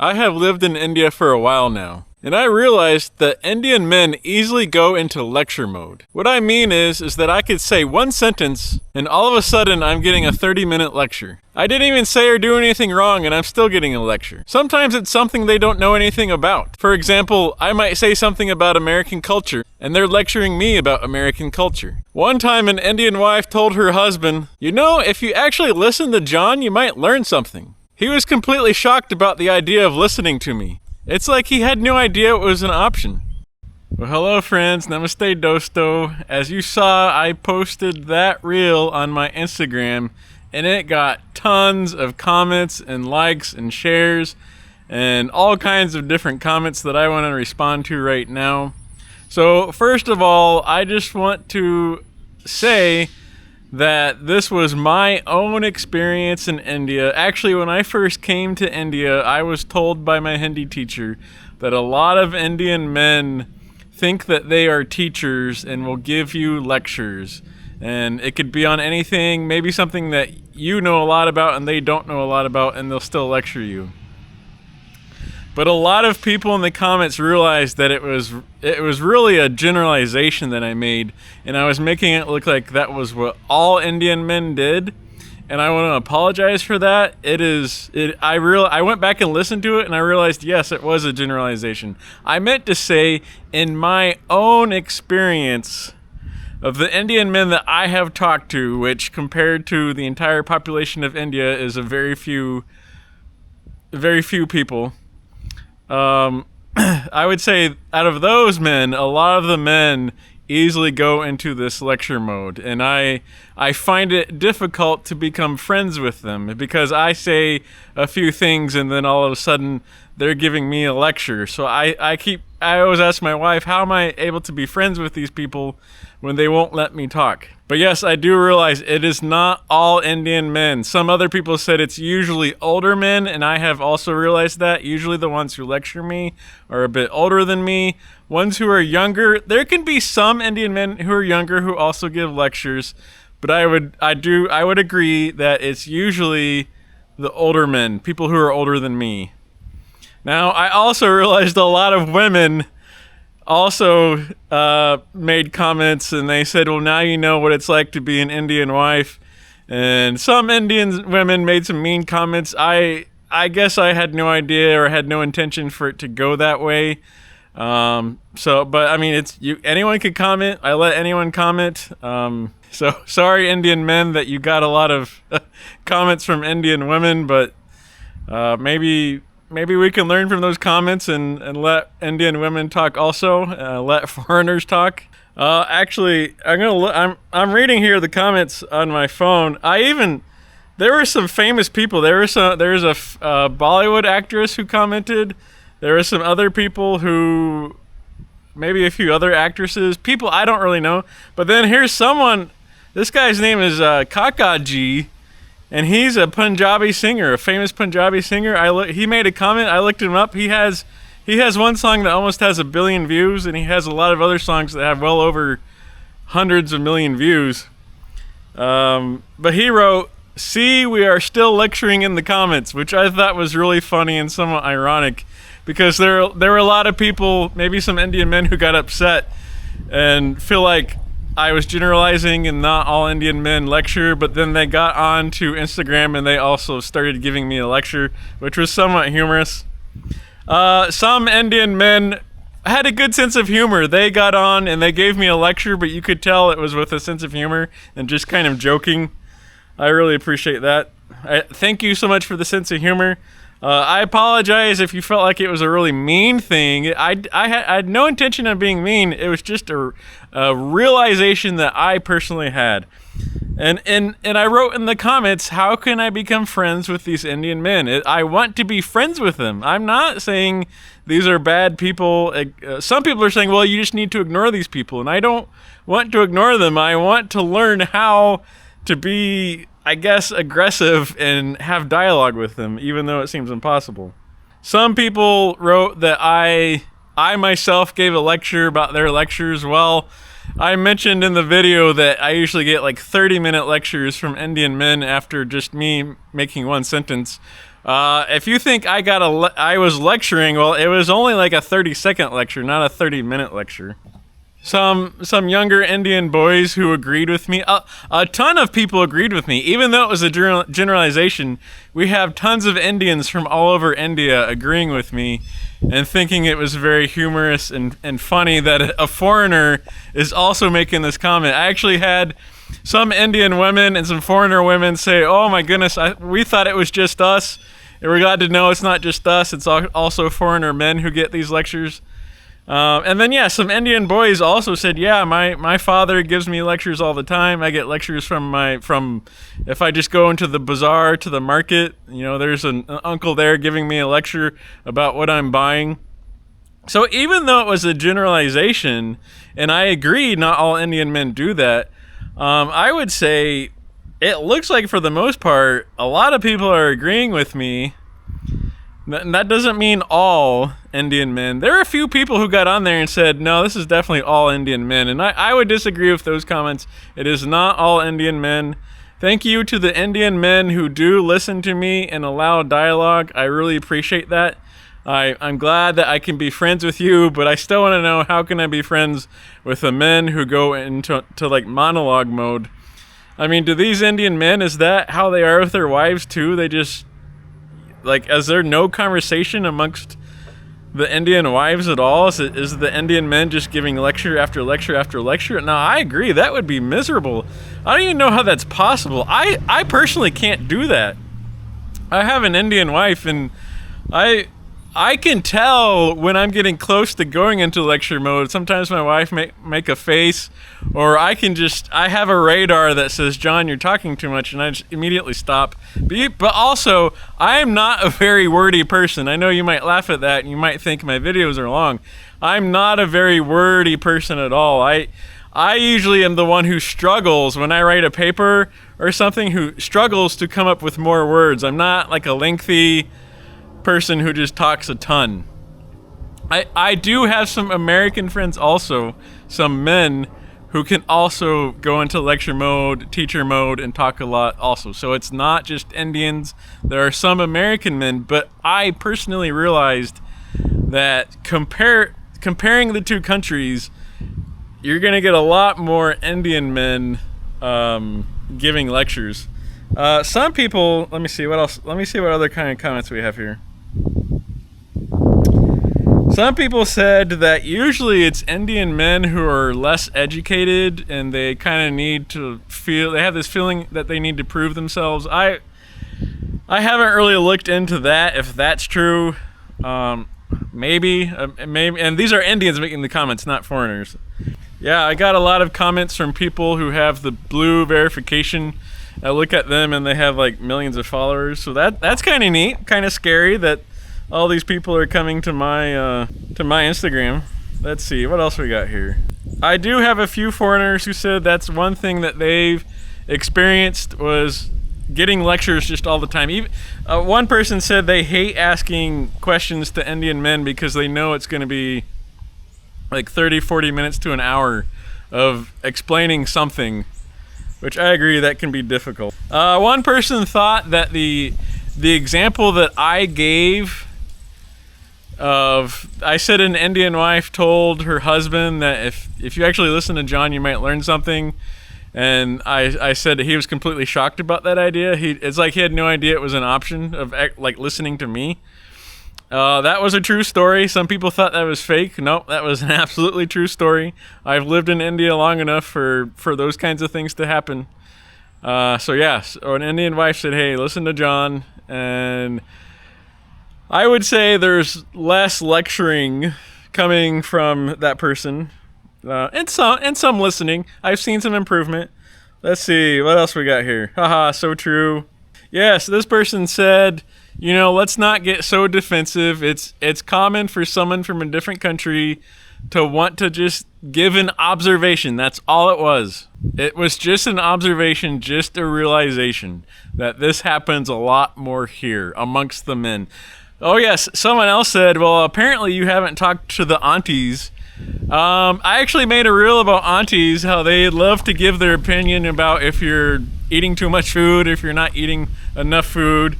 I have lived in India for a while now, and I realized that Indian men easily go into lecture mode. What I mean is that I could say one sentence, and all of a sudden I'm getting a 30-minute lecture. I didn't even say or do anything wrong, and I'm still getting a lecture. Sometimes it's something they don't know anything about. For example, I might say something about American culture, and they're lecturing me about American culture. One time an Indian wife told her husband, "You know, if you actually listen to John, you might learn something." He was completely shocked about the idea of listening to me. It's like he had no idea it was an option. Well, hello friends, namaste dosto. As you saw, I posted that reel on my Instagram, and it got tons of comments and likes and shares and all kinds of different comments that I want to respond to right now. So first of all, I just want to say that this was my own experience in India. Actually, when I first came to India, I was told by my Hindi teacher that a lot of Indian men think that they are teachers and will give you lectures. And it could be on anything, maybe something that you know a lot about and they don't know a lot about, and they'll still lecture you. But a lot of people in the comments realized that it was really a generalization that I made, and I was making it look like that was what all Indian men did, and I want to apologize for that. I went back and listened to it, and I realized, yes, it was a generalization. I meant to say, in my own experience of the Indian men that I have talked to, which compared to the entire population of India is a very few people. I would say out of those men, a lot of the men easily go into this lecture mode, and I find it difficult to become friends with them because I say a few things and then all of a sudden they're giving me a lecture. So I always ask my wife, how am I able to be friends with these people when they won't let me talk? But yes, I do realize it is not all Indian men. Some other people said it's usually older men, and I have also realized that. Usually the ones who lecture me are a bit older than me. Ones who are younger, there can be some Indian men who are younger who also give lectures, but I would agree that it's usually the older men, people who are older than me. Now, I also realized a lot of women also made comments, and they said, well, now you know what it's like to be an Indian wife. And some Indian women made some mean comments. I guess I had no idea or had no intention for it to go that way. But I mean, anyone could comment. I let anyone comment. So sorry, Indian men, that you got a lot of comments from Indian women, but maybe we can learn from those comments and let Indian women talk also. Let foreigners talk. Actually, I'm reading here the comments on my phone. There were some famous people. There's a Bollywood actress who commented. There were some other people who, maybe a few other actresses, people I don't really know. But then here's someone. This guy's name is Kakaji. And he's a Punjabi singer, a famous Punjabi singer. He made a comment. I looked him up. He has one song that almost has 1 billion views, and he has a lot of other songs that have well over hundreds of million views. But he wrote, "See, we are still lecturing in the comments," which I thought was really funny and somewhat ironic, because there were a lot of people, maybe some Indian men, who got upset and feel like I was generalizing and not all Indian men lecture, but then they got on to Instagram and they also started giving me a lecture, which was somewhat humorous. Some Indian men had a good sense of humor. They got on and they gave me a lecture, but you could tell it was with a sense of humor and just kind of joking. I really appreciate that. Thank you so much for the sense of humor. I apologize if you felt like it was a really mean thing. I had no intention of being mean. It was just a realization that I personally had. And I wrote in the comments, how can I become friends with these Indian men? I want to be friends with them. I'm not saying these are bad people. Some people are saying, well, you just need to ignore these people. And I don't want to ignore them. I want to learn how to be, I guess, aggressive and have dialogue with them, even though it seems impossible. Some people wrote that I myself gave a lecture about their lectures. Well, I mentioned in the video that I usually get like 30-minute lectures from Indian men after just me making one sentence. If you think I was lecturing, well, it was only like a 30-second lecture, not a 30-minute lecture. Some younger Indian boys who agreed with me. A ton of people agreed with me, even though it was a generalization. We have tons of Indians from all over India agreeing with me and thinking it was very humorous and funny that a foreigner is also making this comment. I actually had some Indian women and some foreigner women say, "Oh my goodness, we thought it was just us. And we're glad to know it's not just us. It's also foreigner men who get these lectures." And then, yeah, some Indian boys also said, "Yeah, my father gives me lectures all the time. I get lectures from if I just go into the bazaar to the market, there's an uncle there giving me a lecture about what I'm buying." So even though it was a generalization, and I agree not all Indian men do that, I would say it looks like for the most part, a lot of people are agreeing with me. And that doesn't mean all Indian men. There are a few people who got on there and said, "No, this is definitely all Indian men." And I would disagree with those comments. It is not all Indian men. Thank you to the Indian men who do listen to me and allow dialogue. I really appreciate that. I'm glad that I can be friends with you, but I still want to know, how can I be friends with the men who go into like monologue mode? I mean, do these Indian men, is that how they are with their wives too? They just, like, is there no conversation amongst the Indian wives at all? Is the Indian men just giving lecture after lecture after lecture? No, I agree. That would be miserable. I don't even know how that's possible. I personally can't do that. I have an Indian wife, and I can tell when I'm getting close to going into lecture mode. Sometimes my wife make a face, or I have a radar that says, "John, you're talking too much," and I just immediately stop. But also, I am not a very wordy person. I know you might laugh at that, and you might think my videos are long. I'm not a very wordy person at all. I usually am the one who struggles when I write a paper or something, who struggles to come up with more words. I'm not like a lengthy person who just talks a ton. I do have some American friends also, some men who can also go into lecture mode, teacher mode, and talk a lot also. So it's not just Indians. There are some American men, but I personally realized that comparing the two countries, you're gonna get a lot more Indian men giving lectures. Some people, let me see what else. Let me see what other kind of comments we have here. Some people said that usually it's Indian men who are less educated and they kind of need to they have this feeling that they need to prove themselves. I haven't really looked into that, if that's true. Maybe, and these are Indians making the comments, not foreigners. Yeah, I got a lot of comments from people who have the blue verification. I look at them and they have like millions of followers, so that's kind of neat, kind of scary that all these people are coming to my Instagram. Let's see, what else we got here? I do have a few foreigners who said that's one thing that they've experienced, was getting lectures just all the time. Even one person said they hate asking questions to Indian men because they know it's going to be like 30-40 minutes to an hour of explaining something, which I agree that can be difficult. One person thought that the example that I gave I said an Indian wife told her husband that if you actually listen to John, you might learn something. And I said that he was completely shocked about that idea. It's like he had no idea it was an option of like listening to me. That was a true story. Some people thought that was fake. Nope, that was an absolutely true story. I've lived in India long enough for those kinds of things to happen. So an Indian wife said, "Hey, listen to John," and I would say there's less lecturing coming from that person, and some listening. I've seen some improvement. Let's see, what else we got here? Haha, so true. Yes, this person said, let's not get so defensive. It's common for someone from a different country to want to just give an observation. That's all it was. It was just an observation, just a realization that this happens a lot more here amongst the men. Oh yes, someone else said, well, apparently you haven't talked to the aunties. I actually made a reel about aunties, how they love to give their opinion about if you're eating too much food, if you're not eating enough food.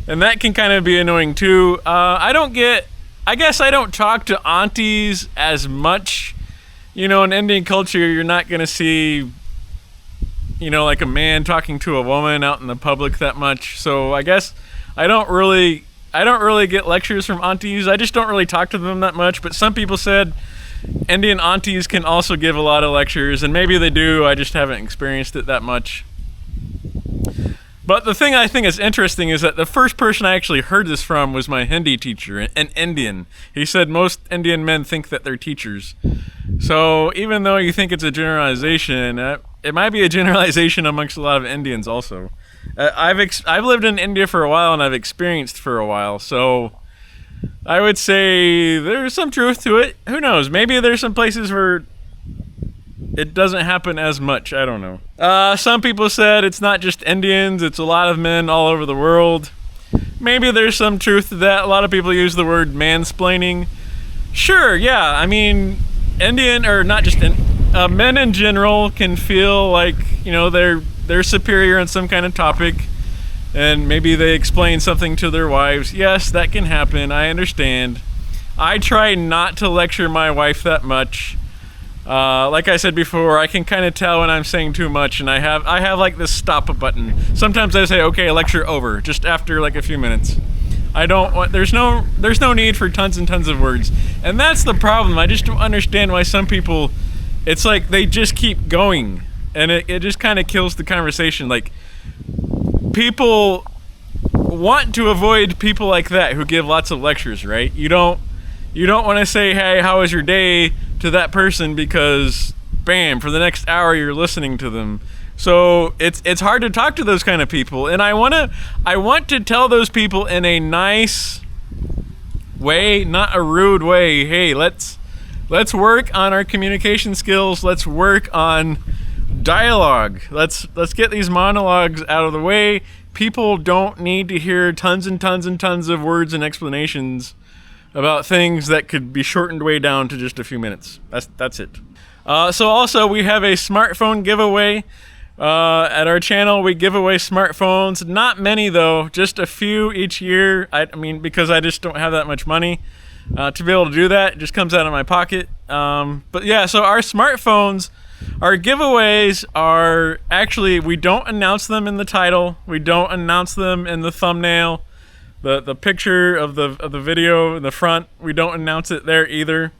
and that can kind of be annoying too. I guess I don't talk to aunties as much. You know, in Indian culture, you're not gonna see, you know, like a man talking to a woman out in the public that much. So I guess I don't really get lectures from aunties. I just don't really talk to them that much. But some people said Indian aunties can also give a lot of lectures, and maybe they do. I just haven't experienced it that much. But the thing I think is interesting is that the first person I actually heard this from was my Hindi teacher, an Indian. He said most Indian men think that they're teachers. So even though you think it's a generalization, it might be a generalization amongst a lot of Indians also. I've lived in India for a while, and I've experienced for a while, so I would say there's some truth to it. Who knows? Maybe there's some places where it doesn't happen as much. I don't know. Some people said it's not just Indians, it's a lot of men all over the world. Maybe there's some truth to that. A lot of people use the word mansplaining. Sure, yeah. I mean, Indian, or not just men in general can feel like, you know, they're superior on some kind of topic, and maybe they explain something to their wives. Yes, that can happen. I understand. I try not to lecture my wife that much. Like I said before, I can kind of tell when I'm saying too much, and I have like this stop button. Sometimes I say, okay, lecture over, just after like a few minutes. I don't want, there's no need for tons and tons of words. And that's the problem. I just don't understand why some people, it's like they just keep going, and it just kind of kills the conversation. Like, people want to avoid people like that who give lots of lectures, right? You don't want to say, hey, how was your day, to that person, because bam, for the next hour you're listening to them. So it's hard to talk to those kind of people, and I want to tell those people in a nice way, not a rude way. Hey, let's work on our communication skills. Let's work on dialogue. Let's get these monologues out of the way. People don't need to hear tons and tons and tons of words and explanations about things that could be shortened way down to just a few minutes. That's it. So also, we have a smartphone giveaway. At our channel, we give away smartphones. Not many though, just a few each year. I mean, because I just don't have that much money to be able to do that. It just comes out of my pocket. But yeah, so our smartphones, our giveaways are actually, we don't announce them in the title. We don't announce them in the thumbnail. The picture of the video in the front, we don't announce it there either.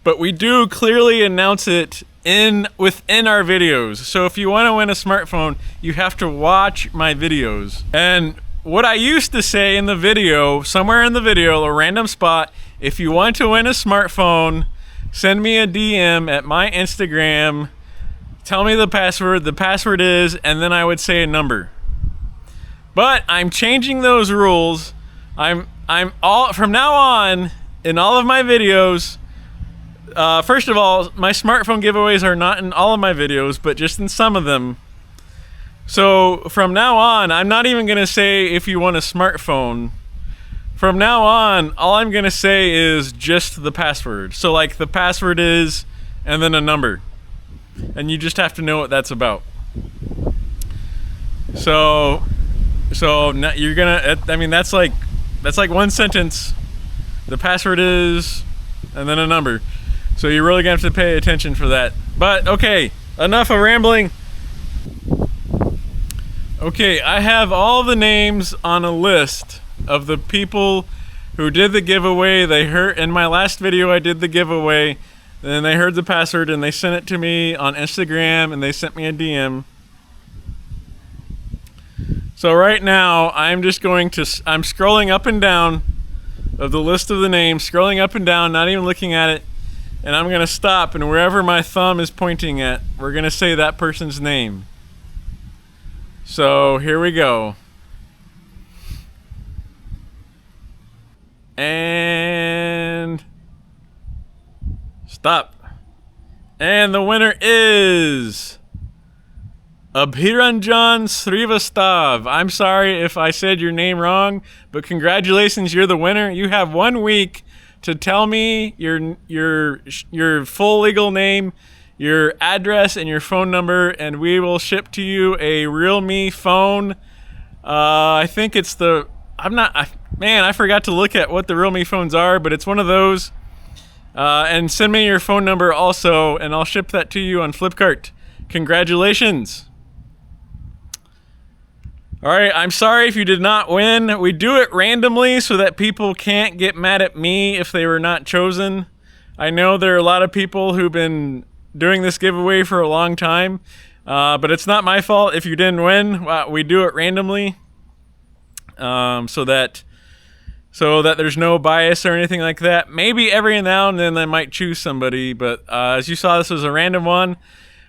But we do clearly announce it within our videos. So if you want to win a smartphone, you have to watch my videos. And what I used to say in the video, somewhere in the video, a random spot, if you want to win a smartphone, send me a DM at my Instagram, tell me the password. The password is, and then I would say a number. But I'm changing those rules. I'm all from now on in all of my videos. First of all, my smartphone giveaways are not in all of my videos, but just in some of them. So from now on, I'm not even gonna say if you want a smartphone. From now on, all I'm gonna say is just the password. So like the password is, and then a number, and you just have to know what that's about. So now you're gonna, I mean, that's like one sentence. The password is, and then a number. So you're really gonna have to pay attention for that. But okay, enough of rambling. Okay, I have all the names on a list of the people who did the giveaway. They heard in my last video I did the giveaway, then they heard the password and they sent it to me on Instagram, and they sent me a DM. So right now I'm scrolling up and down of the list of the names, scrolling up and down, not even looking at it, and I'm gonna stop, and wherever my thumb is pointing at, we're gonna say that person's name. So here we go. And stop. And the winner is Abhiranjan Srivastav. I'm sorry if I said your name wrong, but congratulations, you're the winner. You have 1 week to tell me your full legal name, your address, and your phone number, and we will ship to you a Realme phone. I think it's the Man, I forgot to look at what the Realme phones are, but it's one of those. And send me your phone number also, and I'll ship that to you on Flipkart. Congratulations. Alright, I'm sorry if you did not win. We do it randomly so that people can't get mad at me if they were not chosen. I know there are a lot of people who've been doing this giveaway for a long time, but it's not my fault if you didn't win. We do it randomly, so that there's no bias or anything like that. Maybe every now and then I might choose somebody, but as you saw, this was a random one.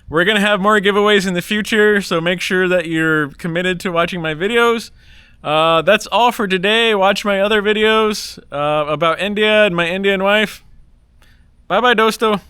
We're going to have more giveaways in the future, so make sure that you're committed to watching my videos. That's all for today. Watch my other videos about India and my Indian wife. Bye-bye, Dosto.